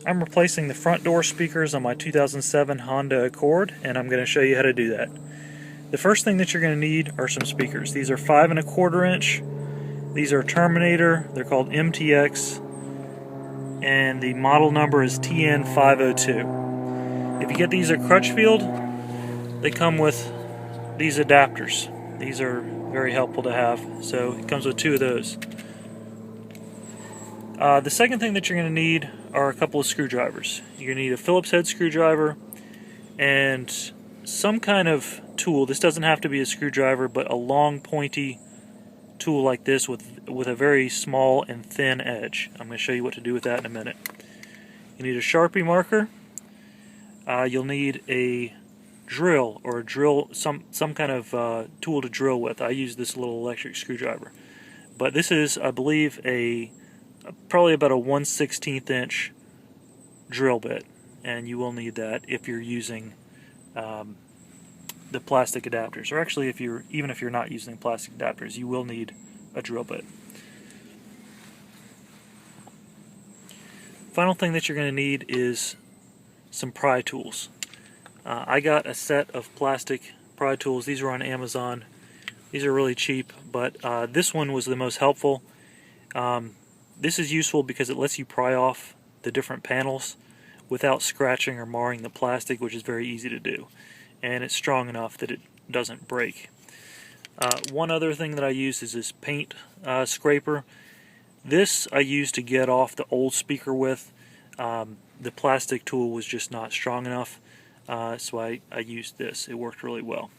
I'm replacing the front door speakers on my 2007 Honda Accord, and I'm going to show you how to do that. The first thing that you're going to need are some speakers. These are 5 1/4 inch. These are Terminator. They're called MTX, and the model number is TN502. If you get these at Crutchfield, they come with these adapters. These are very helpful to have, so it comes with 2 of those. The second thing that you're going to need are a couple of screwdrivers. You're going to need a Phillips head screwdriver and some kind of tool. This doesn't have to be a screwdriver, but a long pointy tool like this with a very small and thin edge. I'm going to show you what to do with that in a minute. You need a Sharpie marker. You'll need a drill or some kind of tool to drill with. I use this little electric screwdriver, but this is, I believe, probably about a 1/16 inch drill bit, and you will need that if you're using the plastic adapters, or actually even if you're not using plastic adapters, you will need a drill bit. Final thing that you're going to need is some pry tools. I got a set of plastic pry tools. These are on Amazon. These are really cheap, but this one was the most helpful. This is useful because it lets you pry off the different panels without scratching or marring the plastic, which is very easy to do. And it's strong enough that it doesn't break. One other thing that I use is this paint scraper. This I used to get off the old speaker with. The plastic tool was just not strong enough, so I used this. It worked really well.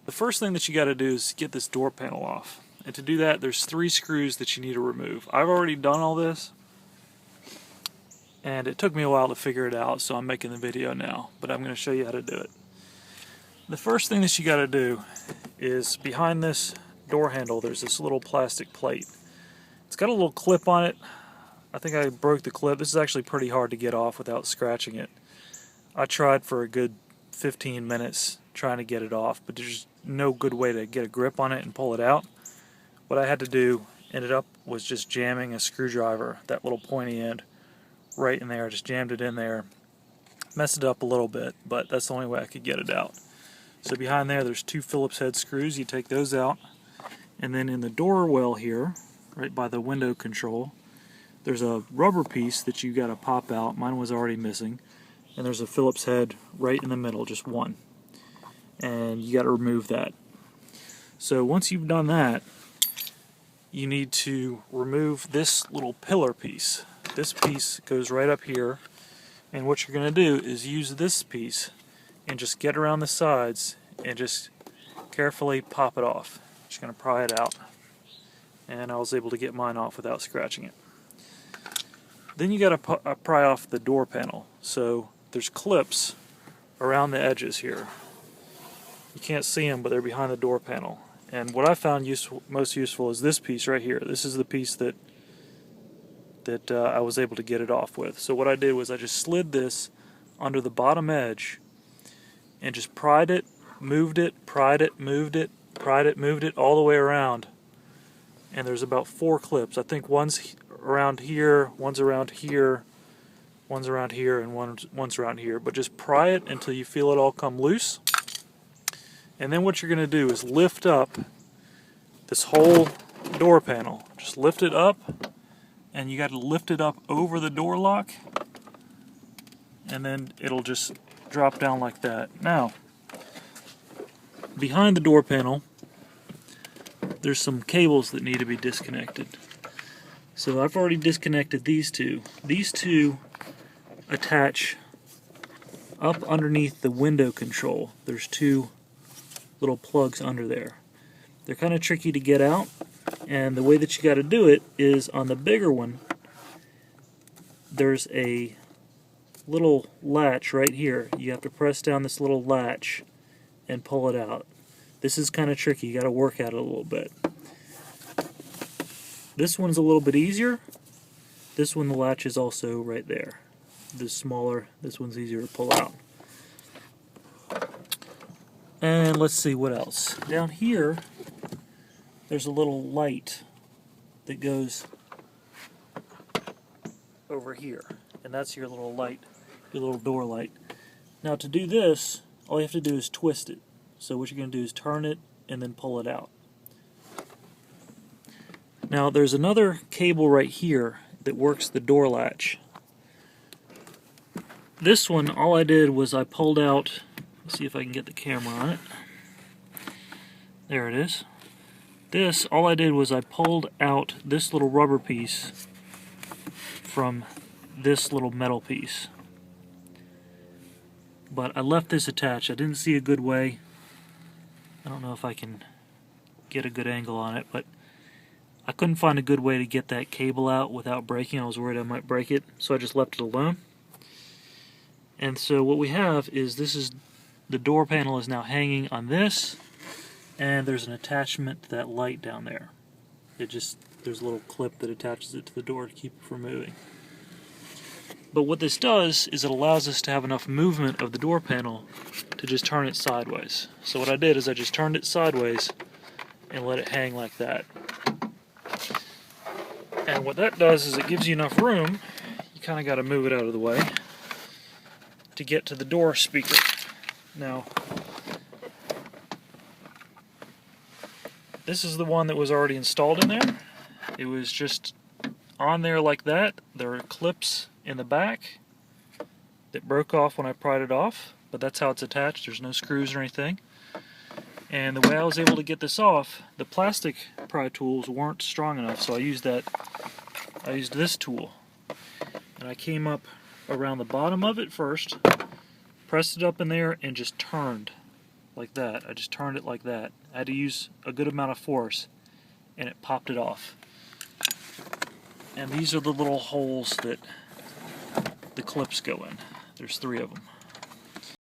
The first thing that you got to do is get this door panel off. And to do that, there's 3 screws that you need to remove. I've already done all this, and it took me a while to figure it out, so I'm making the video now, but I'm going to show you how to do it. The first thing that you got to do is behind this door handle there's this little plastic plate. It's got a little clip on it. I think I broke the clip. This is actually pretty hard to get off without scratching it. I tried for a good 15 minutes trying to get it off, but there's no good way to get a grip on it and pull it out. What I had to do was just jamming a screwdriver, that little pointy end, right in there. Just jammed it in there. Messed it up a little bit, but that's the only way I could get it out. So behind there's 2 Phillips head screws. You take those out, and then in the door well here, right by the window control, there's a rubber piece that you got to pop out. Mine was already missing. And there's a Phillips head right in the middle, just one. And you got to remove that. So once you've done that, you need to remove this little pillar piece. This piece goes right up here, and what you're going to do is use this piece and just get around the sides and just carefully pop it off. Just going to pry it out, and I was able to get mine off without scratching it. Then you got to pry off the door panel. So there's clips around the edges here. You can't see them, but they're behind the door panel. And what I found most useful is this piece right here. This is the piece that I was able to get it off with. So what I did was I just slid this under the bottom edge and just pried it, moved it, pried it, moved it, pried it, moved it all the way around. And there's about 4 clips. I think one's around here, one's around here, one's around here, and one's around here. But just pry it until you feel it all come loose. And then what you're going to do is lift up this whole door panel. Just lift it up, and you got to lift it up over the door lock, and then it'll just drop down like that. Now, behind the door panel, there's some cables that need to be disconnected. So I've already disconnected these two. These two attach up underneath the window control. There's 2 little plugs under there. They're kind of tricky to get out, and the way that you got to do it is on the bigger one, there's a little latch right here. You have to press down this little latch and pull it out. This is kind of tricky. You got to work at it a little bit. This one's a little bit easier. This one, the latch is also right there. This smaller, this one's easier to pull out. And let's see what else. Down here, there's a little light that goes over here, and that's your little light, your little door light. Now to do this, all you have to do is twist it. So what you're going to do is turn it and then pull it out. Now there's another cable right here that works the door latch. This one, all I did was I pulled out, let's see if I can get the camera on it. There it is. This, all I did was I pulled out this little rubber piece from this little metal piece. But I left this attached. I didn't see a good way. I don't know if I can get a good angle on it, but I couldn't find a good way to get that cable out without breaking. I was worried I might break it, so I just left it alone. And so what we have is the door panel is now hanging on this, and there's an attachment to that light down there. There's a little clip that attaches it to the door to keep it from moving. But what this does is it allows us to have enough movement of the door panel to just turn it sideways. So what I did is I just turned it sideways and let it hang like that. And what that does is it gives you enough room, you kind of got to move it out of the way, to get to the door speaker. Now, this is the one that was already installed in there. It was just on there like that. There are clips in the back that broke off when I pried it off, but that's how it's attached. There's no screws or anything. And the way I was able to get this off, the plastic pry tools weren't strong enough, so I used this tool. And I came up around the bottom of it first, pressed it up in there, and just turned like that. I just turned it like that. I had to use a good amount of force, and it popped it off. And these are the little holes that the clips go in. There's 3 of them.